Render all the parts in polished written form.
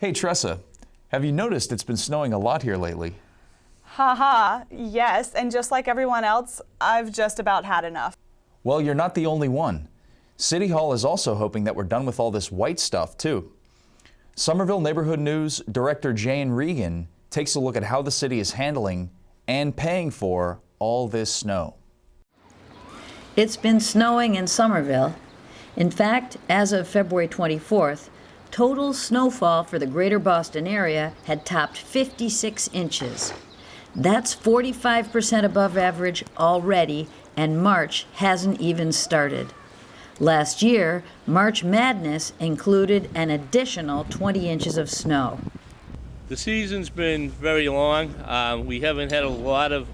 Hey Tressa, have you noticed it's been snowing a lot here lately? Haha, yes, and just like everyone else, I've just about had enough. Well, you're not the only one. City Hall is also hoping that we're done with all this white stuff too. Somerville Neighborhood News Director Regan takes a look at how the city is handling and paying for all this snow. It's been snowing in Somerville. In fact, as of February 24th, total snowfall for the greater Boston area had topped 56 inches. That's 45% above average already, and March hasn't even started. Last year, March Madness included an additional 20 inches of snow. The season's been very long. We haven't had a lot of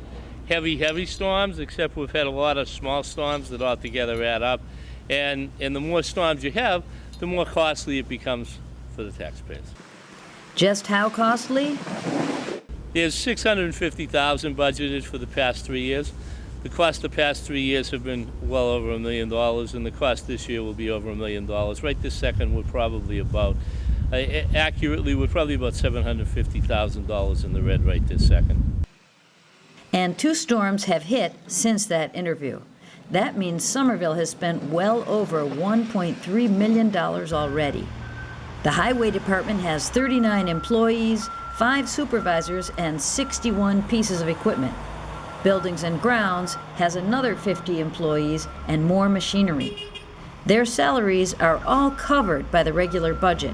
heavy storms, except we've had a lot of small storms that all together add up. And the more storms you have, the more costly it becomes for the taxpayers. Just how costly? There's $650,000 budgeted for the past 3 years. The cost the past 3 years have been well over $1 million, and the cost this year will be over $1 million. Right this second, we're probably about, accurately, we're probably about $750,000 in the red right this second. And 2 storms have hit since that interview. That means Somerville has spent well over $1.3 million already. The Highway Department has 39 employees, 5 supervisors, and 61 pieces of equipment. Buildings and Grounds has another 50 employees and more machinery. Their salaries are all covered by the regular budget.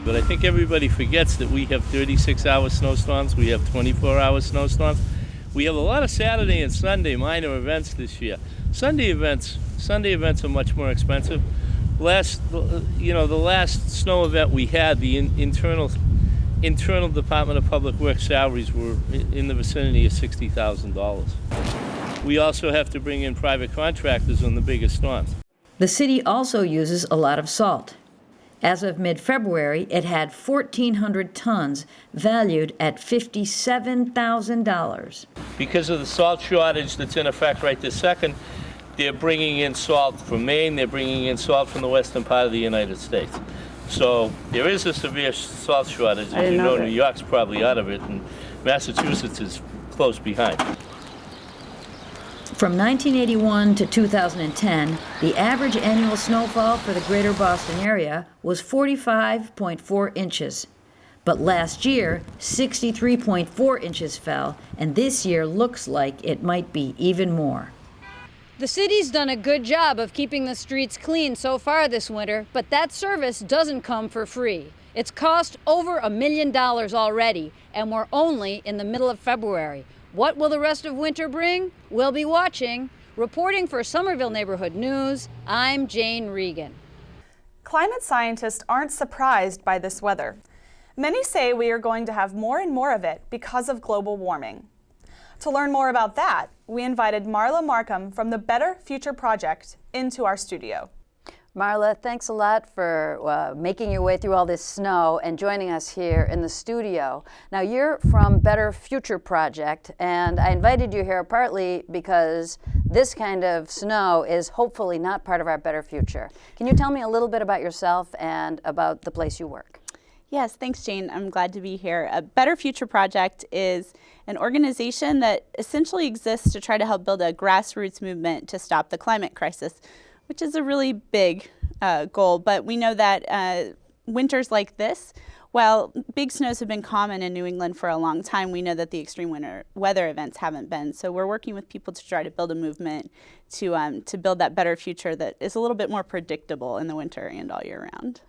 But I think everybody forgets that we have 36-hour snowstorms, we have 24-hour snowstorms. We have a lot of Saturday and Sunday minor events this year. Sunday events are much more expensive. The last snow event we had, the internal Department of Public Works salaries were in the vicinity of $60,000. We also have to bring in private contractors on the biggest storms. The city also uses a lot of salt. As of mid-February, it had 1,400 tons valued at $57,000. Because of the salt shortage that's in effect right this second, they're bringing in salt from Maine, they're bringing in salt from the western part of the United States. So there is a severe salt shortage. As you know, New York's probably out of it, and Massachusetts is close behind. From 1981 to 2010, the average annual snowfall for the greater Boston area was 45.4 inches. But last year, 63.4 inches fell, and this year looks like it might be even more. The city's done a good job of keeping the streets clean so far this winter, but that service doesn't come for free. It's cost over $1 million already, and we're only in the middle of February. What will the rest of winter bring? We'll be watching. Reporting for Somerville Neighborhood News, I'm Jane Regan. Climate scientists aren't surprised by this weather. Many say we are going to have more and more of it because of global warming. To learn more about that, we invited Marla Marcum from the Better Future Project into our studio. Marla, thanks a lot for making your way through all this snow and joining us here in the studio. Now, you're from Better Future Project, and I invited you here partly because this kind of snow is hopefully not part of our better future. Can you tell me a little bit about yourself and about the place you work? Yes, thanks, Jane. I'm glad to be here. A Better Future Project is an organization that essentially exists to try to help build a grassroots movement to stop the climate crisis, which is a really big goal. But we know that winters like this, while big snows have been common in New England for a long time, we know that the extreme winter weather events haven't been. So we're working with people to try to build a movement to build that better future that is a little bit more predictable in the winter and all year round.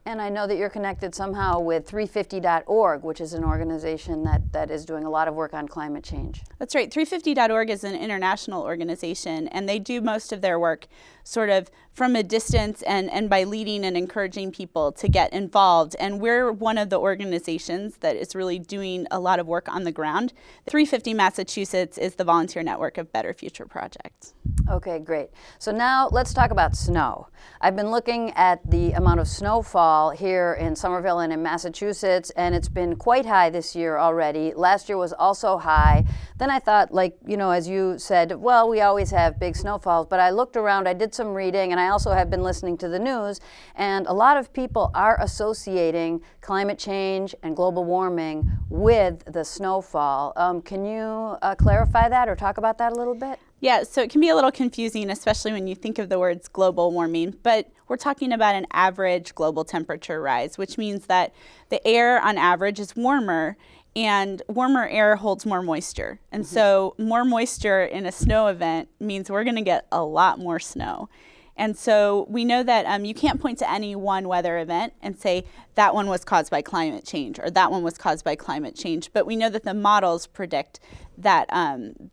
And I know that you're connected somehow with 350.org, which is an organization that is doing a lot of work on climate change. That's right. 350.org is an international organization, and they do most of their work sort of from a distance and by leading and encouraging people to get involved. And we're one of the organizations that is really doing a lot of work on the ground. 350 Massachusetts is the volunteer network of Better Future Project. Okay, great. So now let's talk about snow. I've been looking at the amount of snowfall here in Somerville and in Massachusetts, and it's been quite high this year already. Last year was also high. Then I thought, like, as you said, well, we always have big snowfalls, but I looked around, I did some reading, and I also have been listening to the news, and a lot of people are associating climate change and global warming with the snowfall. Can you clarify that or talk about that a little bit? Yeah, so it can be a little confusing, especially when you think of the words global warming, but we're talking about an average global temperature rise, which means that the air on average is warmer, and warmer air holds more moisture. And so more moisture in a snow event means we're going to get a lot more snow. And so we know that you can't point to any one weather event and say that one was caused by climate change or that one was caused by climate change. But we know that the models predict that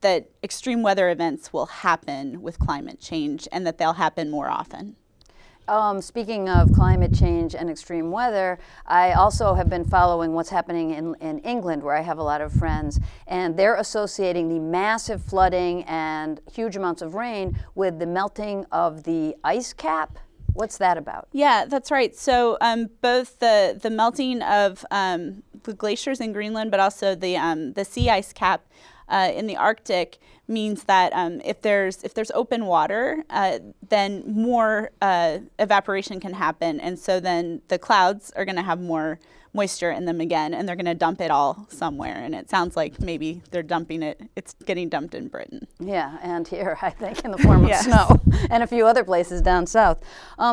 that extreme weather events will happen with climate change and that they'll happen more often. Speaking of climate change and extreme weather, I also have been following what's happening in England, where I have a lot of friends, and they're associating the massive flooding and huge amounts of rain with the melting of the ice cap. What's that about? Yeah, that's right. So both the melting of the glaciers in Greenland, but also the sea ice cap in the Arctic means that if there's open water, then more evaporation can happen, and so then the clouds are going to have more moisture in them again, and they're going to dump it all somewhere. And it sounds like maybe they're dumping it. It's getting dumped in Britain. Yeah, and here I think in the form of Yes. snow, and a few other places down south.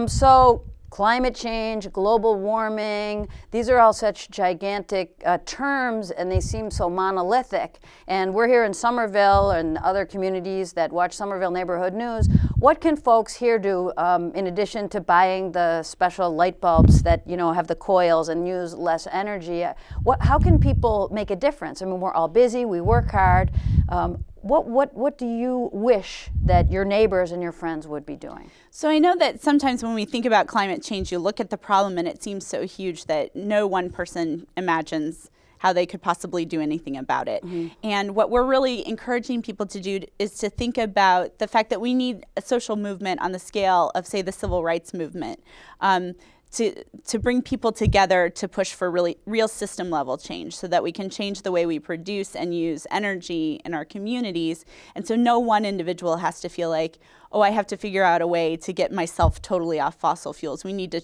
So climate change, global warming, these are all such gigantic terms, and they seem so monolithic. And we're here in Somerville and other communities that watch Somerville Neighborhood News. What can folks here do in addition to buying the special light bulbs that have the coils and use less energy? How can people make a difference? I mean, we're all busy, we work hard. What do you wish that your neighbors and your friends would be doing? So I know that sometimes when we think about climate change, you look at the problem and it seems so huge that no one person imagines how they could possibly do anything about it. And what we're really encouraging people to do is to think about the fact that we need a social movement on the scale of, say, the civil rights movement. To bring people together to push for real system level change so that we can change the way we produce and use energy in our communities. And so no one individual has to feel like, oh, I have to figure out a way to get myself totally off fossil fuels. We need to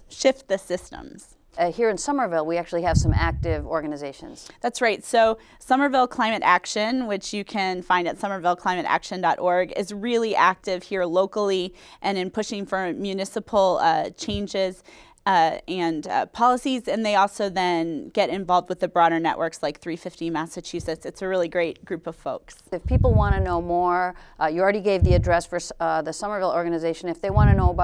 shift the systems. Here in Somerville, we actually have some active organizations. That's right. So Somerville Climate Action, which you can find at somervilleclimateaction.org, is really active here locally and in pushing for municipal changes and policies. And they also then get involved with the broader networks like 350 Massachusetts. It's a really great group of folks. If people want to know more, you already gave the address for the Somerville organization. If they want to know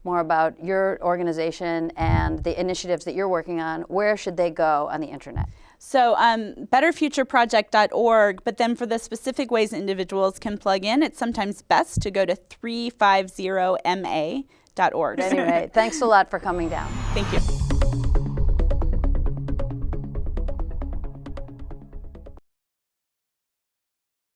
more about your organization and the initiatives that you're working on, where should they go on the internet? So betterfutureproject.org, but then for the specific ways individuals can plug in, it's sometimes best to go to 350ma.org. Anyway, thanks a lot for coming down. Thank you.